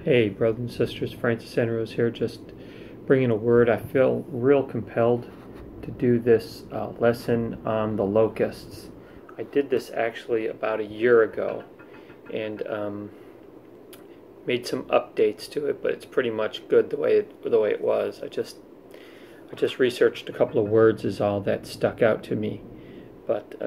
Hey, brothers and sisters, Francis Enrose here, just bringing a word. I feel real compelled to do this lesson on the locusts. I did this actually about a year ago and made some updates to it, but it's pretty much good the way it was. I just researched a couple of words is all that stuck out to me. But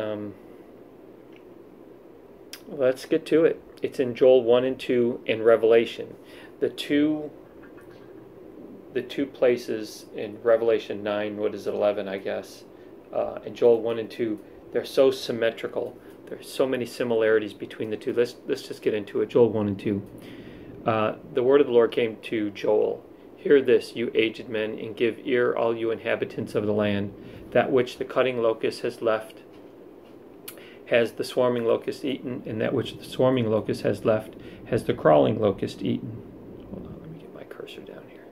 let's get to it. It's in Joel 1 and 2 and Revelation. The two places in Revelation 9, 11, I guess, and Joel 1 and 2, they're so symmetrical. There's so many similarities between the two. Let's just get into it. Joel 1 and 2. The word of the Lord came to Joel. Hear this, you aged men, and give ear, all you inhabitants of the land. That which the cutting locust has left has the swarming locust eaten, and that which the swarming locust has left has the crawling locust eaten. Hold on, let me get my cursor down here.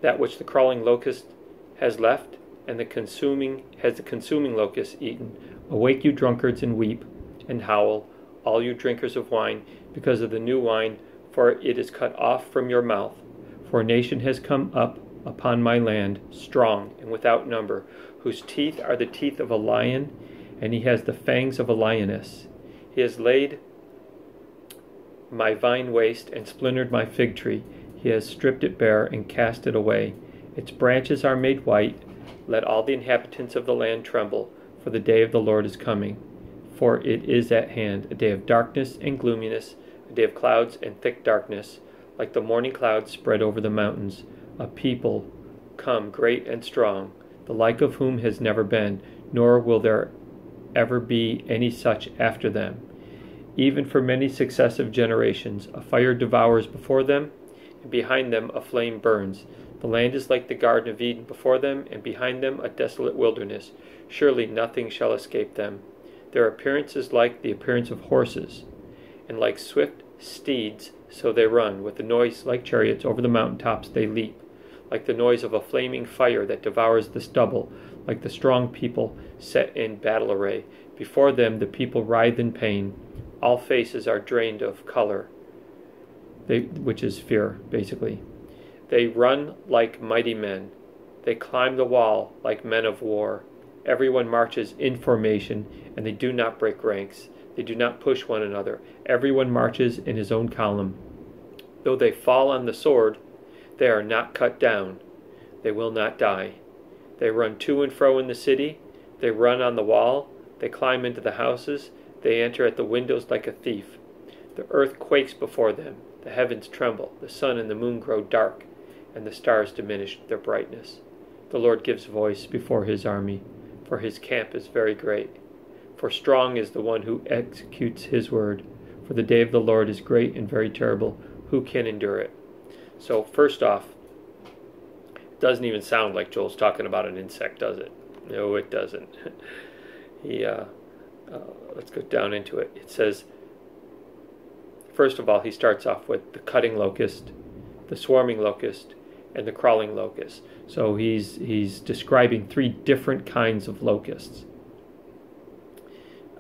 That which the crawling locust has left, and the consuming locust eaten. Awake, you drunkards, and weep, and howl, all you drinkers of wine, because of the new wine, for it is cut off from your mouth. For a nation has come up upon my land, strong and without number, whose teeth are the teeth of a lion, and he has the fangs of a lioness. He has laid my vine waste and splintered my fig tree. He has stripped it bare and cast it away. Its branches are made white. Let all the inhabitants of the land tremble, for the day of the Lord is coming. For it is at hand, a day of darkness and gloominess, a day of clouds and thick darkness, like the morning clouds spread over the mountains. A people come great and strong, the like of whom has never been, nor will there ever be any such after them. Even for many successive generations, a fire devours before them, and behind them a flame burns. The land is like the Garden of Eden before them, and behind them a desolate wilderness. Surely nothing shall escape them. Their appearance is like the appearance of horses, and like swift steeds, so they run. With a noise like chariots over the mountaintops they leap. Like the noise of a flaming fire that devours the stubble, like the strong people set in battle array. Before them the people writhe in pain. All faces are drained of color, which is fear, basically. They run like mighty men. They climb the wall like men of war. Everyone marches in formation, and they do not break ranks. They do not push one another. Everyone marches in his own column. Though they fall on the sword, they are not cut down. They will not die. They run to and fro in the city. They run on the wall. They climb into the houses. They enter at the windows like a thief. The earth quakes before them. The heavens tremble. The sun and the moon grow dark, and the stars diminish their brightness. The Lord gives voice before his army, for his camp is very great. For strong is the one who executes his word. For the day of the Lord is great and very terrible. Who can endure it? So first off, it doesn't even sound like Joel's talking about an insect, does it? No, it doesn't. Let's go down into it. It says, first of all, he starts off with the cutting locust, the swarming locust, and the crawling locust. So he's describing three different kinds of locusts.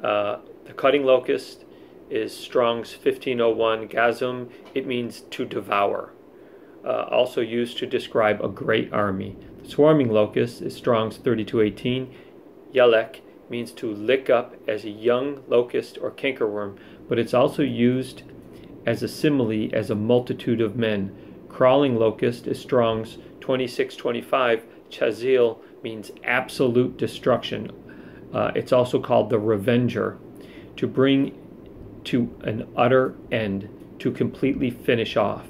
The cutting locust is Strong's 1501 gazum. It means to devour. Also used to describe a great army. The swarming locust is Strong's 3218. Yelek means to lick up as a young locust or cankerworm, but it's also used as a simile as a multitude of men. Crawling locust is Strong's 2625. Chazil means absolute destruction. It's also called the revenger, to bring to an utter end, to completely finish off.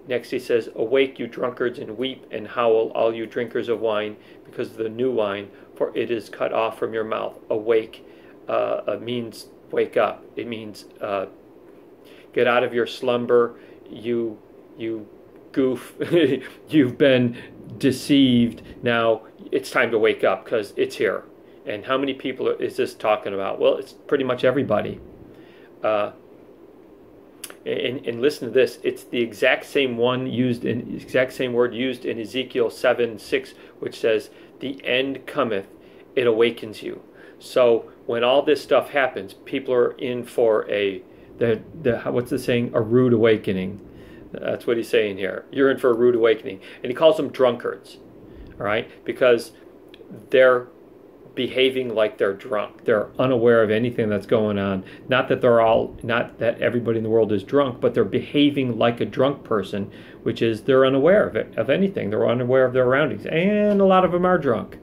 Next he says, awake, you drunkards, and weep and howl, all you drinkers of wine, because of the new wine, for it is cut off from your mouth. Awake means wake up. It means get out of your slumber. You goof. You've been deceived. Now it's time to wake up, because it's here. And how many people is this talking about? Well, it's pretty much everybody. And listen to this. It's the exact same word used in Ezekiel 7:6, which says, "The end cometh; it awakens you." So when all this stuff happens, people are in for what's the saying? A rude awakening. That's what he's saying here. You're in for a rude awakening. And he calls them drunkards, all right? Because they're behaving like they're drunk. They're unaware of anything that's going on. Not that everybody in the world is drunk, but they're behaving like a drunk person, which is they're unaware of anything. They're unaware of their surroundings. And a lot of them are drunk.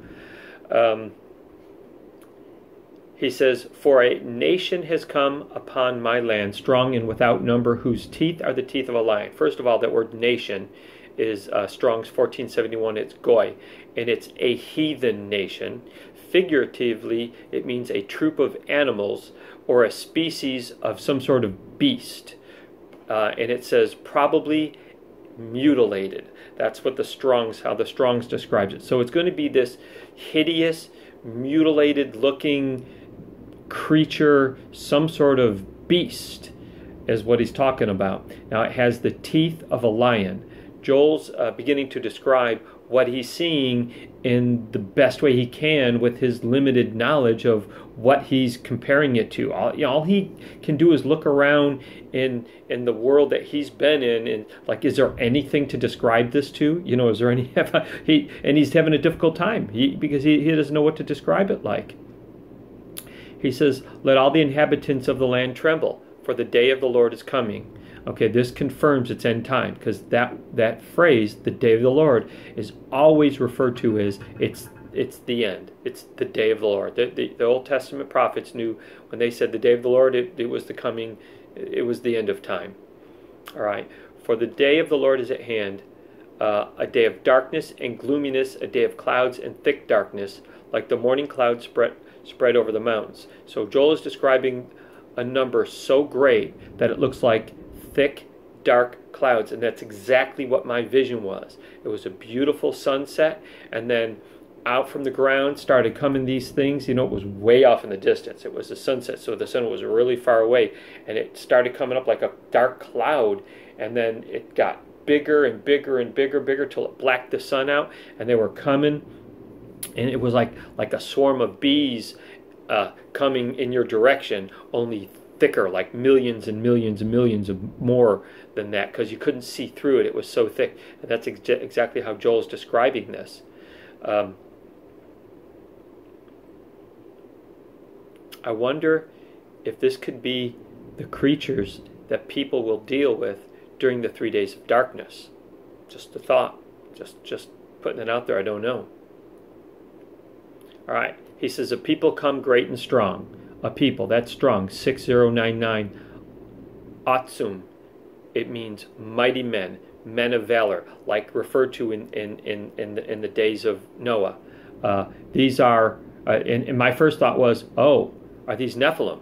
He says, "For a nation has come upon my land, strong and without number, whose teeth are the teeth of a lion." First of all, that word nation is Strong's 1471. It's goy, and it's a heathen nation. Figuratively, it means a troop of animals or a species of some sort of beast. And it says probably mutilated. That's what how the Strong's describes it. So it's going to be this hideous, mutilated looking creature, some sort of beast is what he's talking about. Now it has the teeth of a lion. Joel's beginning to describe what he's seeing in the best way he can with his limited knowledge of what he's comparing it to. All he can do is look around in the world that he's been in, and like, is there anything to describe this to? Is there any? And he's having a difficult time because he doesn't know what to describe it like. He says, "Let all the inhabitants of the land tremble, for the day of the Lord is coming." Okay, this confirms its end time, because that phrase, the day of the Lord, is always referred to as it's the end. It's the day of the Lord. The Old Testament prophets knew when they said the day of the Lord, it was the coming, it was the end of time. All right, "For the day of the Lord is at hand, a day of darkness and gloominess, a day of clouds and thick darkness, like the morning clouds spread over the mountains." So Joel is describing a number so great that it looks like thick, dark clouds, and that's exactly what my vision was. It was a beautiful sunset, and then out from the ground started coming these things. It was way off in the distance. It was a sunset, so the sun was really far away, and it started coming up like a dark cloud, and then it got bigger and bigger and bigger till it blacked the sun out, and they were coming, and it was like a swarm of bees coming in your direction, only thicker, like millions and millions and millions of more than that, because you couldn't see through it. It was so thick. And that's exactly how Joel's describing this. I wonder if this could be the creatures that people will deal with during the 3 days of darkness. Just a thought. Just putting it out there. I don't know. All right. He says, "A people come great and strong." A people, that's strong, 6099. Atsum, it means mighty men, men of valor, like referred to in the days of Noah. These are, and my first thought was, are these Nephilim?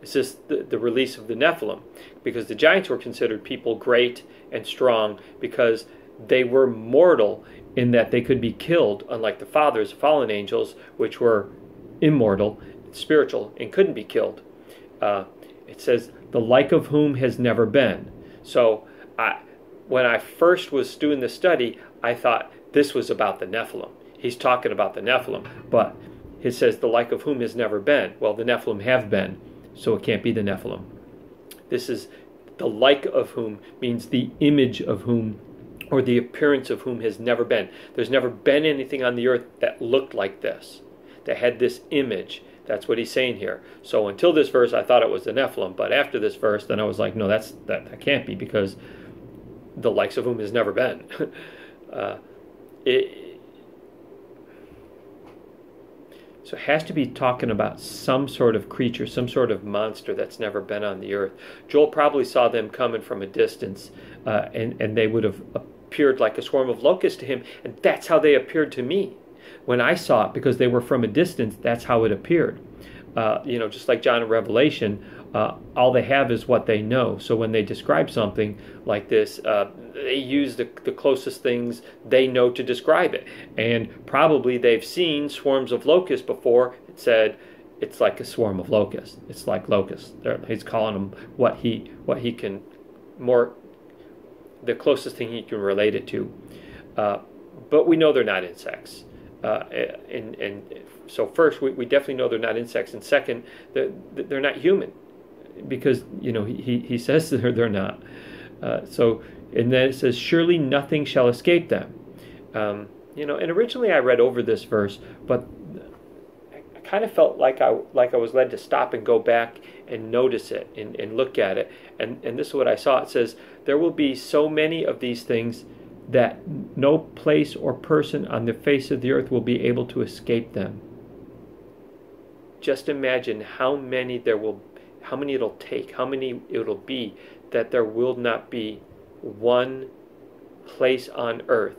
Is this the release of the Nephilim? Because the giants were considered people great and strong because they were mortal in that they could be killed, unlike the fathers, fallen angels, which were immortal, spiritual, and couldn't be killed. It says, "the like of whom has never been." So when I first was doing the study, I thought this was about the Nephilim. He's talking about the Nephilim, but it says, "the like of whom has never been." Well, the Nephilim have been, so it can't be the Nephilim. This is the like of whom, means the image of whom, or the appearance of whom has never been. There's never been anything on the earth that looked like this, that had this image. That's what he's saying here. So until this verse, I thought it was the Nephilim, but after this verse, then I was like, no, that can't be, because the likes of whom has never been. So it has to be talking about some sort of creature, some sort of monster that's never been on the earth. Joel probably saw them coming from a distance, and they would have appeared like a swarm of locusts to him, and that's how they appeared to me. When I saw it, because they were from a distance, that's how it appeared. Just like John in Revelation, all they have is what they know. So when they describe something like this, they use the closest things they know to describe it. And probably they've seen swarms of locusts before. It said it's like a swarm of locusts. It's like locusts. He's calling them what he can more, the closest thing he can relate it to. But we know they're not insects. And So first, we definitely know they're not insects, and second, they're not human, because he says they're not. And then it says, surely nothing shall escape them. And originally I read over this verse, but I kind of felt like I was led to stop and go back and notice it and look at it. And this is what I saw. It says, there will be so many of these things that no place or person on the face of the earth will be able to escape them. Just imagine how many it'll take, how many it'll be, that there will not be one place on earth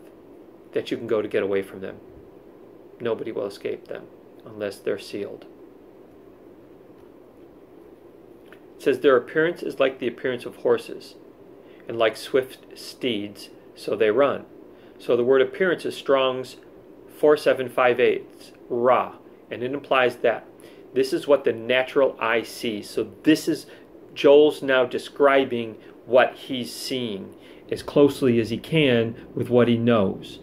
that you can go to get away from them. Nobody will escape them unless they're sealed. It says, their appearance is like the appearance of horses, and like swift steeds, so they run. So the word appearance is Strong's 4758, Ra, and it implies that this is what the natural eye sees. So this is Joel's now describing what he's seeing as closely as he can with what he knows.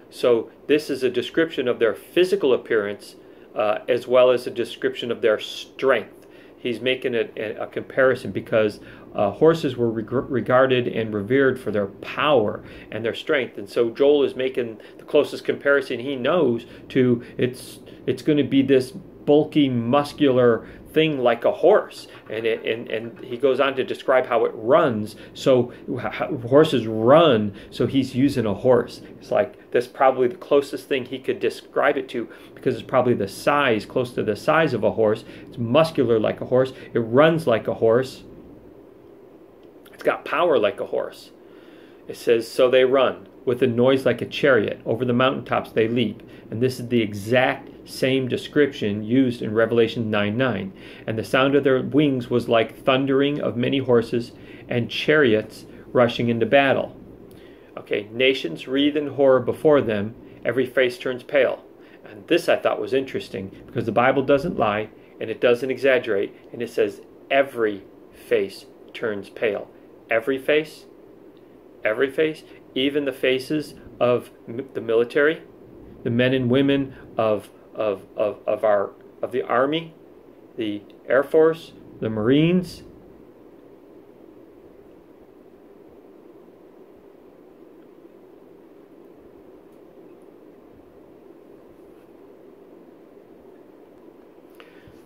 So this is a description of their physical appearance as well as a description of their strength. He's making a comparison because horses were regarded and revered for their power and their strength. And so Joel is making the closest comparison he knows to it's going to be this bulky, muscular thing like a horse, and he goes on to describe how it runs. So horses run, so he's using a horse. It's like that's probably the closest thing he could describe it to, because it's probably the size, close to the size of a horse. It's muscular like a horse. It runs like a horse. It's got power like a horse. It says, so they run with a noise like a chariot. Over the mountaintops they leap. And this is the exact same description used in Revelation 9:9. And the sound of their wings was like thundering of many horses and chariots rushing into battle. Okay, nations wreathe in horror before them. Every face turns pale. And this I thought was interesting, because the Bible doesn't lie and it doesn't exaggerate. And it says every face turns pale. Every face? Every face? Even the faces of the military, the men and women of the Army, the Air Force, the Marines.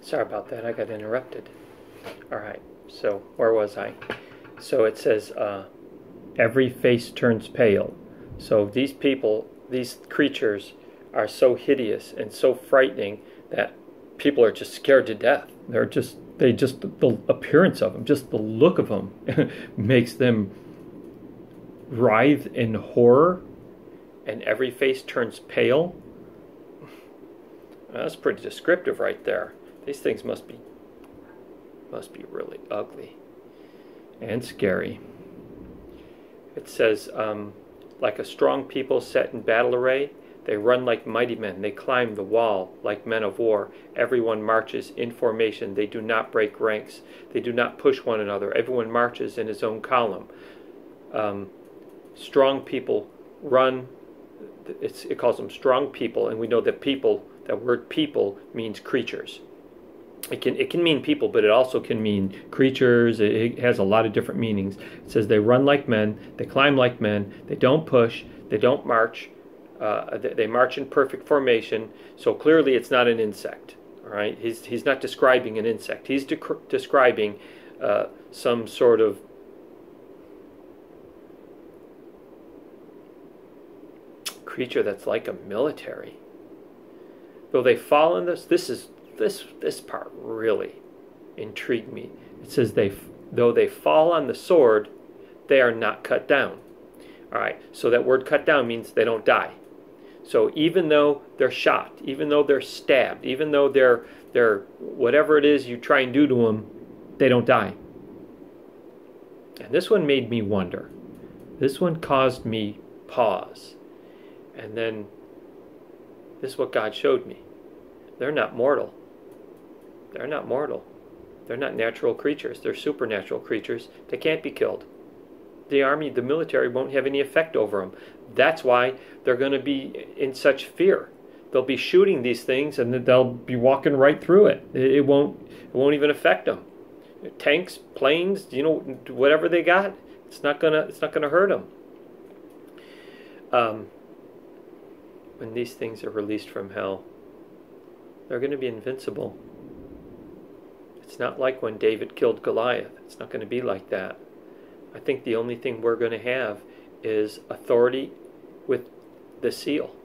Sorry about that, I got interrupted. All right, so where was I? So it says, every face turns pale. So these people, these creatures, are so hideous and so frightening that people are just scared to death. The appearance of them, just the look of them makes them writhe in horror, and every face turns pale. That's pretty descriptive right there. These things must be really ugly and scary. It says, like a strong people set in battle array, they run like mighty men. They climb the wall like men of war. Everyone marches in formation. They do not break ranks. They do not push one another. Everyone marches in his own column. Strong people run. It calls them strong people, and we know that people, that word people, means creatures. It can mean people, but it also can mean creatures. It has a lot of different meanings. It says they run like men. They climb like men. They don't push. They don't march. They march in perfect formation, so clearly it's not an insect. All right, he's not describing an insect. He's describing some sort of creature that's like a military. Though they fall in this part really intrigued me. It says though they fall on the sword, they are not cut down. All right, so that word cut down means they don't die. So even though they're shot, even though they're stabbed, even though they're whatever it is you try and do to them, they don't die. And this one made me wonder. This one caused me pause. And then this is what God showed me. They're not mortal. They're not mortal. They're not natural creatures. They're supernatural creatures. They can't be killed. The army, the military won't have any effect over them. That's why they're going to be in such fear. they'll be shooting these things, and they'll be walking right through it. It won't even affect them. Tanks, planes, whatever they got, it's not gonna hurt them. When these things are released from hell, they're going to be invincible. It's not like when David killed Goliath. It's not going to be like that. I think the only thing we're going to have is authority with the seal.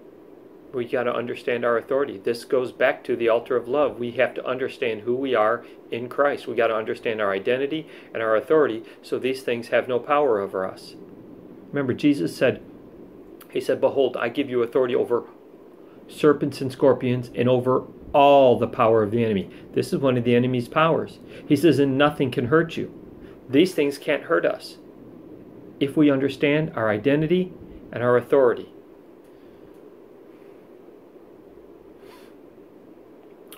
We got to understand our authority. This goes back to the altar of love. We have to understand who we are in Christ. We got to understand our identity and our authority, so these things have no power over us. Remember, Jesus said, he said, "Behold, I give you authority over serpents and scorpions and over all the power of the enemy." This is one of the enemy's powers. He says, "And nothing can hurt you." These things can't hurt us if we understand our identity and our authority.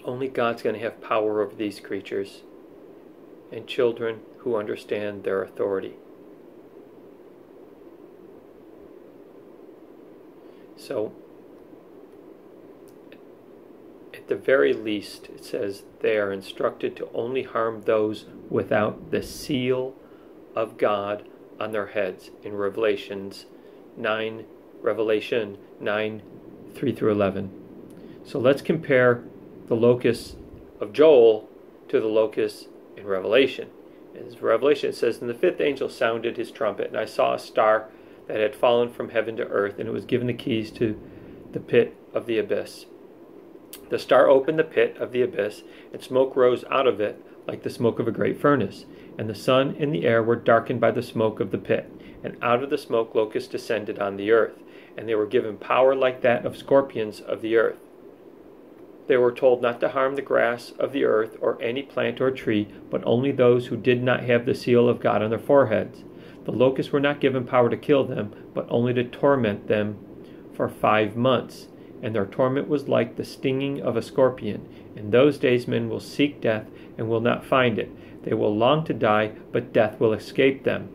Only God's going to have power over these creatures and children who understand their authority. So, at the very least, it says they are instructed to only harm those without the seal of God on their heads in Revelation 9, 3 through 11. So let's compare the locusts of Joel to the locusts in Revelation. In Revelation, it says, "And the fifth angel sounded his trumpet, and I saw a star that had fallen from heaven to earth, and it was given the keys to the pit of the abyss. The star opened the pit of the abyss, and smoke rose out of it like the smoke of a great furnace. And the sun and the air were darkened by the smoke of the pit. And out of the smoke locusts descended on the earth, and they were given power like that of scorpions of the earth. They were told not to harm the grass of the earth or any plant or tree, but only those who did not have the seal of God on their foreheads. The locusts were not given power to kill them, but only to torment them for 5 months. And their torment was like the stinging of a scorpion. In those days men will seek death and will not find it. They will long to die, but death will escape them.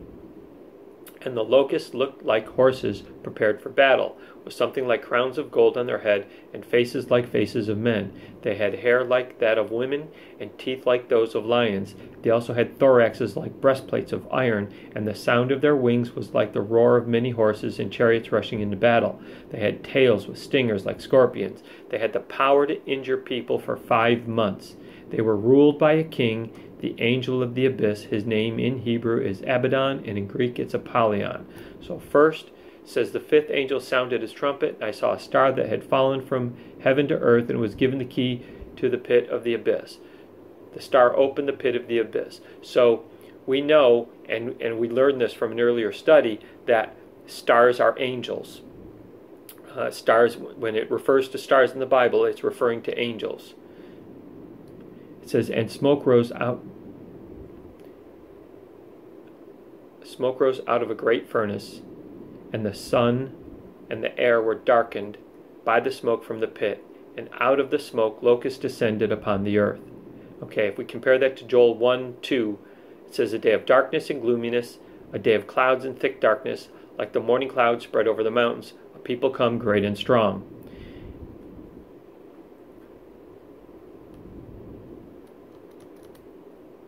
And the locusts looked like horses prepared for battle, with something like crowns of gold on their head, and faces like faces of men. They had hair like that of women, and teeth like those of lions. They also had thoraxes like breastplates of iron, and the sound of their wings was like the roar of many horses and chariots rushing into battle. They had tails with stingers like scorpions. They had the power to injure people for 5 months. They were ruled by a king, the angel of the abyss. His name in Hebrew is Abaddon, and in Greek it's Apollyon. So first, says the fifth angel sounded his trumpet, and I saw a star that had fallen from heaven to earth, and was given the key to the pit of the abyss. The star opened the pit of the abyss. So we know, and we learned this from an earlier study, that stars are angels. Stars, when it refers to stars in the Bible, it's referring to angels. It says, and smoke rose out of a great furnace, and the sun and the air were darkened by the smoke from the pit, and out of the smoke locusts descended upon the earth. Okay, if we compare that to Joel 1:2, it says, a day of darkness and gloominess, a day of clouds and thick darkness, like the morning clouds spread over the mountains. A people come great and strong.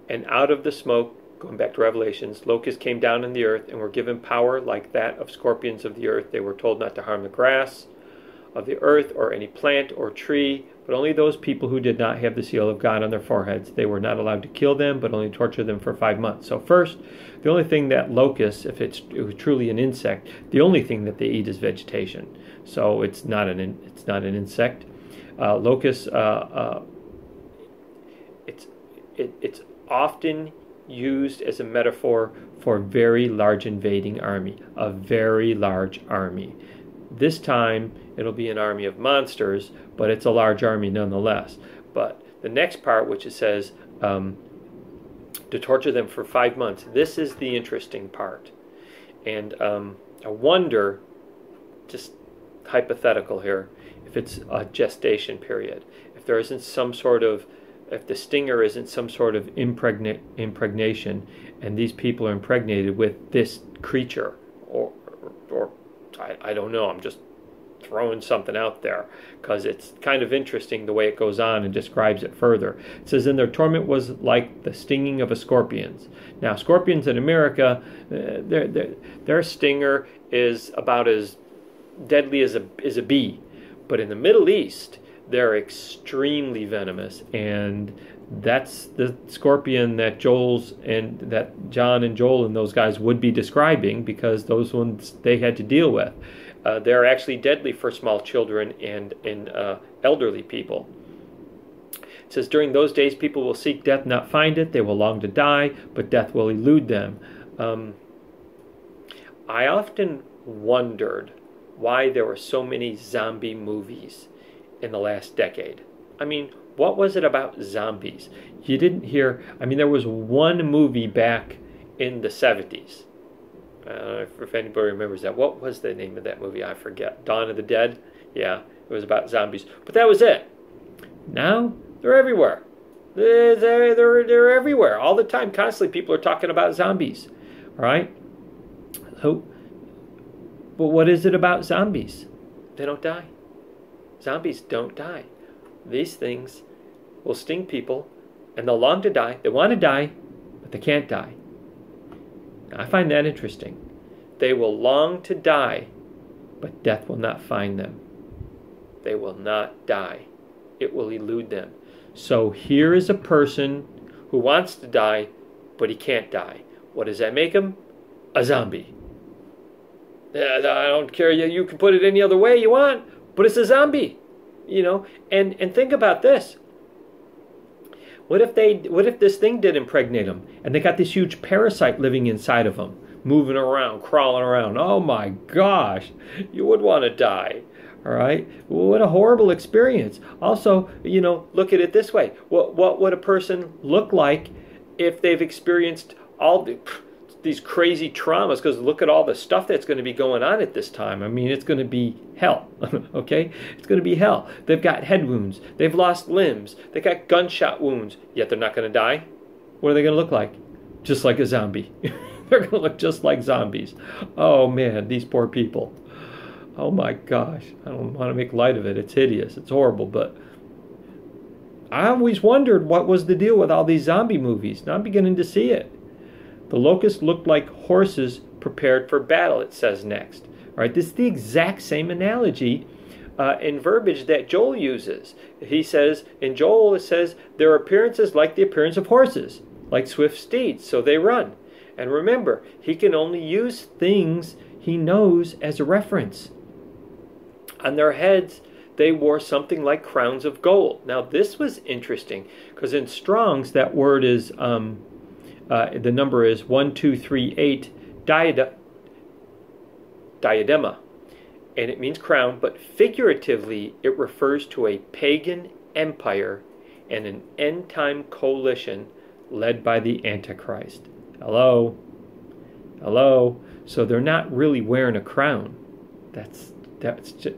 And out of the smoke, going back to Revelations, locusts came down on the earth and were given power like that of scorpions of the earth. They were told not to harm the grass of the earth or any plant or tree, but only those people who did not have the seal of God on their foreheads. They were not allowed to kill them, but only torture them for 5 months. So first, the only thing that locusts, if it was truly an insect, the only thing that they eat is vegetation. So it's not an insect. Locusts, it's often used as a metaphor for a very large invading army, a very large army. This time it'll be an army of monsters, but it's a large army nonetheless. But the next part, which it says to torture them for 5 months, this is the interesting part. And I wonder, just hypothetical here, if it's a gestation period, if there isn't some sort of, if the stinger isn't some sort of impregnation, and these people are impregnated with this creature, or I don't know, I'm just throwing something out there because it's kind of interesting the way it goes on and describes it further. It says, and their torment was like the stinging of a scorpions. Now, scorpions in America, their stinger is about as deadly as a bee. But in the Middle East, they're extremely venomous, and that's the scorpion that John and Joel and those guys would be describing, because those ones they had to deal with. They're actually deadly for small children and elderly people. It says, during those days people will seek death, not find it. They will long to die, but death will elude them. I often wondered why there were so many zombie movies in the last decade. I mean, what was it about zombies? You didn't hear, I mean, there was one movie back in the 70s. If anybody remembers that. What was the name of that movie? I forget. Dawn of the Dead? Yeah, it was about zombies. But that was it. Now, they're everywhere. They're everywhere. All the time, constantly, people are talking about zombies. All right? So, but what is it about zombies? They don't die. Zombies don't die. These things will sting people, and they'll long to die. They want to die, but they can't die. Now, I find that interesting. They will long to die, but death will not find them. They will not die. It will elude them. So here is a person who wants to die, but he can't die. What does that make him? A zombie. I don't care. You can put it any other way you want, but it's a zombie. You know, and think about this. What if this thing did impregnate them, and they got this huge parasite living inside of them, moving around, crawling around? Oh my gosh, you would want to die. All right, what a horrible experience. Also, you know, look at it this way: what would a person look like if they've experienced all these crazy traumas? Because look at all the stuff that's going to be going on at this time. I mean, it's going to be hell. Okay, it's going to be hell. They've got head wounds. They've lost limbs. They got gunshot wounds. Yet they're not going to die. What are they going to look like? Just like a zombie. They're going to look just like zombies. Oh man, these poor people. Oh my gosh, I don't want to make light of it. It's hideous. It's horrible. But I always wondered what was the deal with all these zombie movies. Now I'm beginning to see it. The locusts looked like horses prepared for battle, it says next. All right, this is the exact same analogy in verbiage that Joel uses. He says, in Joel, it says, their appearance is like the appearance of horses, like swift steeds, so they run. And remember, he can only use things he knows as a reference. On their heads, they wore something like crowns of gold. Now, this was interesting, because in Strong's, that word is... the number is 1238 diadema, and it means crown, but figuratively it refers to a pagan empire and an end-time coalition led by the Antichrist. Hello? So they're not really wearing a crown. That's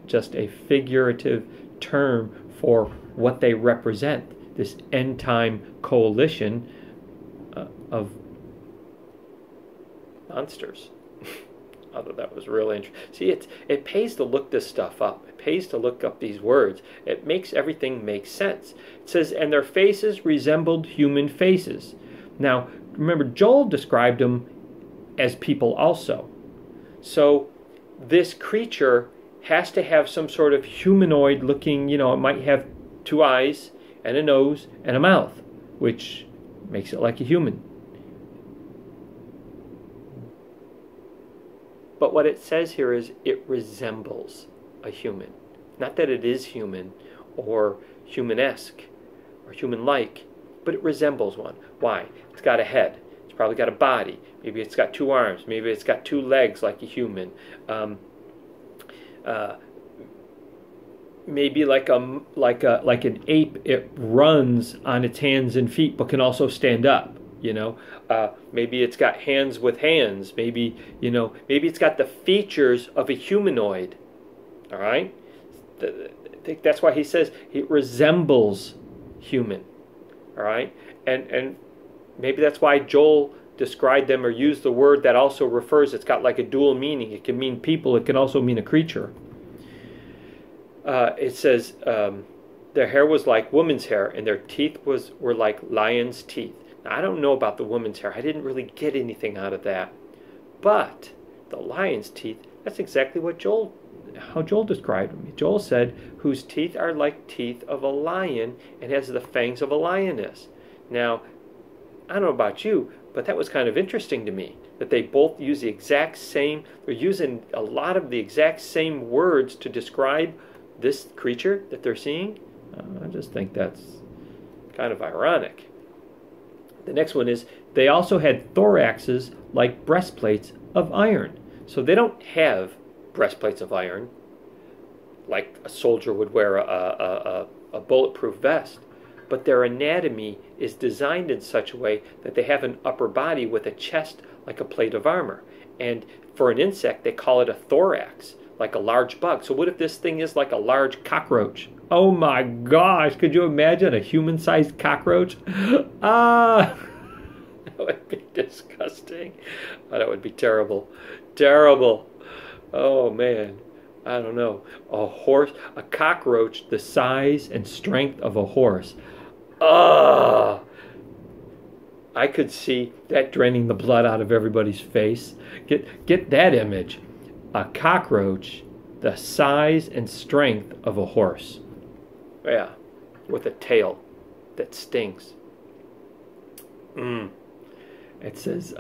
just a figurative term for what they represent, this end-time coalition of monsters. I thought that was real interesting. See, it pays to look this stuff up. It pays to look up these words. It makes everything make sense. It says, and their faces resembled human faces. Now, remember, Joel described them as people also. So this creature has to have some sort of humanoid looking, it might have 2 eyes and a nose and a mouth, which makes it like a human. But what it says here is it resembles a human. Not that it is human or humanesque or human-like, but it resembles one. Why? It's got a head. It's probably got a body. Maybe it's got 2 arms. Maybe it's got 2 legs like a human. Maybe like an ape, it runs on its hands and feet, but can also stand up. Maybe it's got hands with hands. Maybe it's got the features of a humanoid. All right, I think that's why he says it resembles human. All right, and maybe that's why Joel described them or used the word that also refers. It's got like a dual meaning. It can mean people. It can also mean a creature. It says their hair was like woman's hair, and their teeth were like lion's teeth. Now, I don't know about the woman's hair. I didn't really get anything out of that. But the lion's teeth, that's exactly what how Joel described them. Joel said, whose teeth are like teeth of a lion and has the fangs of a lioness. Now, I don't know about you, but that was kind of interesting to me, that they both use the exact same, they're using a lot of the exact same words to describe this creature that they're seeing. I just think that's kind of ironic. The next one is, they also had thoraxes like breastplates of iron. So they don't have breastplates of iron like a soldier would wear a bulletproof vest, but their anatomy is designed in such a way that they have an upper body with a chest like a plate of armor. And for an insect, they call it a thorax, like a large bug. So what if this thing is like a large cockroach? Oh my gosh, could you imagine a human-sized cockroach? That would be disgusting. Oh, that would be terrible. Terrible. Oh man, I don't know. A cockroach the size and strength of a horse. I could see that draining the blood out of everybody's face. Get that image. A cockroach the size and strength of a horse. Yeah, with a tail that stings. It says,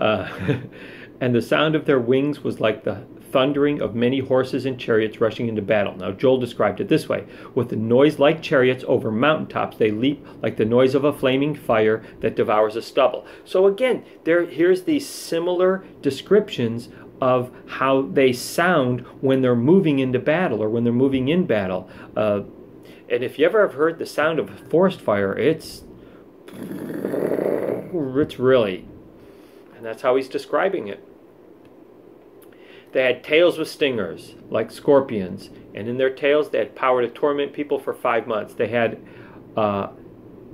and the sound of their wings was like the thundering of many horses and chariots rushing into battle. Now, Joel described it this way. With a noise like chariots over mountaintops, they leap like the noise of a flaming fire that devours a stubble. So again, here's these similar descriptions of how they sound when they're moving into battle or when they're moving in battle. And if you ever have heard the sound of a forest fire, it's really, and that's how he's describing it. They had tails with stingers, like scorpions, and in their tails they had power to torment people for 5 months. They had,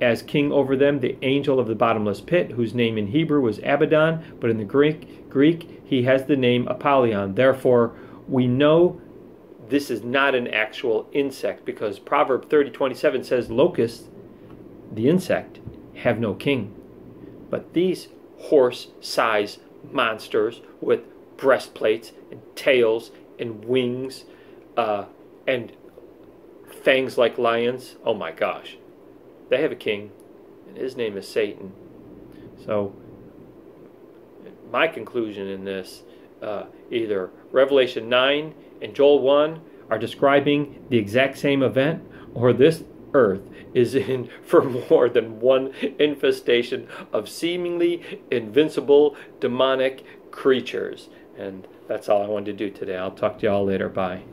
as king over them, the angel of the bottomless pit, whose name in Hebrew was Abaddon, but in the Greek he has the name Apollyon. Therefore, we know this is not an actual insect, because Proverb 30:27 says, locusts, the insect, have no king. But these horse-sized monsters with breastplates and tails and wings and fangs like lions, oh my gosh, they have a king, and his name is Satan. So my conclusion in this, either Revelation 9 and Joel 1 are describing the exact same event, or this earth is in for more than one infestation of seemingly invincible demonic creatures. And that's all I wanted to do today. I'll talk to y'all later. Bye.